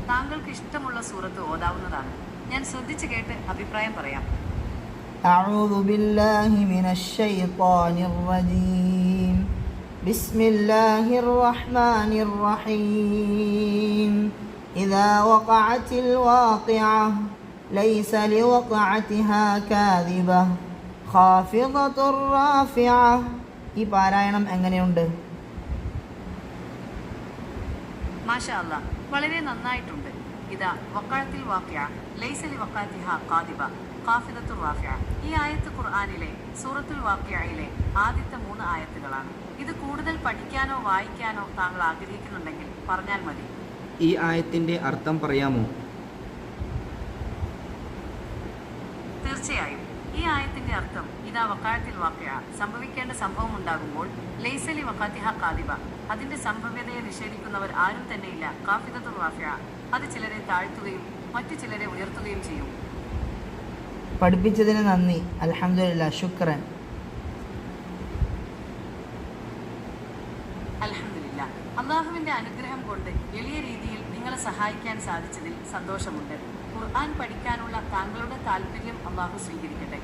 താങ്കൾക്ക് ഇഷ്ടമുള്ള സൂറത്ത് ഓതാവുന്നതാണ്. ഞാൻ ശ്രദ്ധിച്ചു കേട്ട് അഭിപ്രായം പറയാം. أعوذ بالله من الشيطان الرجيم بسم الله الرحمن الرحيم إذا وقعت الواقعة ليس لوقعتها كاذبة خافضة رافعة. ഈ പാരായണം എങ്ങനെയുണ്ട്? മാഷാ അല്ലാഹ്, വളരെ നന്നായിട്ടുണ്ട്. ഇതാ വഖഅത്തിൽ വാഖിഅ ലൈസ ലിവഖഅതിഹാ ഖാദിബ ഖാഫിദത്തുർ റാഫിഅ. ഈ ആയത്ത് ഖുർആനിലെ സൂറത്തുൽ വാഖിഅയിലെ ആദ്യത്തെ 3 ആയത്തുകളാണ്. ഇത് കൂടുതൽ പഠിക്കാനോ വായിക്കാനോ താങ്കൾ ആഗ്രഹിക്കുന്നുണ്ടെങ്കിൽ പറഞ്ഞാൽ മതി. ഈ ആയത്തിന്റെ അർത്ഥം പറയാമോ? തീർച്ചയായും. ഈ ആയത്തിന്റെ അർത്ഥം ഇതാ വഖഅത്തിൽ വാഖിഅ, സംഭവിക്കേണ്ട സംഭവം ഉണ്ടാകുമ്പോൾ ലൈസ ലിവഖഅതിഹാ ഖാദിബ, അതിന്റെ സംഭവ്യതയെ നിഷേധിക്കുന്നവർ ആരും തന്നെയില്ല. ഖാഫിദത്തുർ റാഫിഅ, അത് ചിലരെ താഴ്ത്തുകയും മറ്റു ചിലരെ ഉയർത്തുകയും ചെയ്യും. പഠിപ്പിച്ചതിന് നന്ദി. അൽഹംദുലില്ലാഹ്, ശുക്രൻ. അൽഹംദുലില്ലാഹ്, അള്ളാഹുവിന്റെ അനുഗ്രഹം കൊണ്ട് എളിയ രീതിയിൽ നിങ്ങളെ സഹായിക്കാൻ സാധിച്ചതിൽ സന്തോഷമുണ്ട്. ഖുർആൻ പഠിക്കാനുള്ള താങ്കളുടെ താല്പര്യം അള്ളാഹു സ്വീകരിക്കട്ടെ.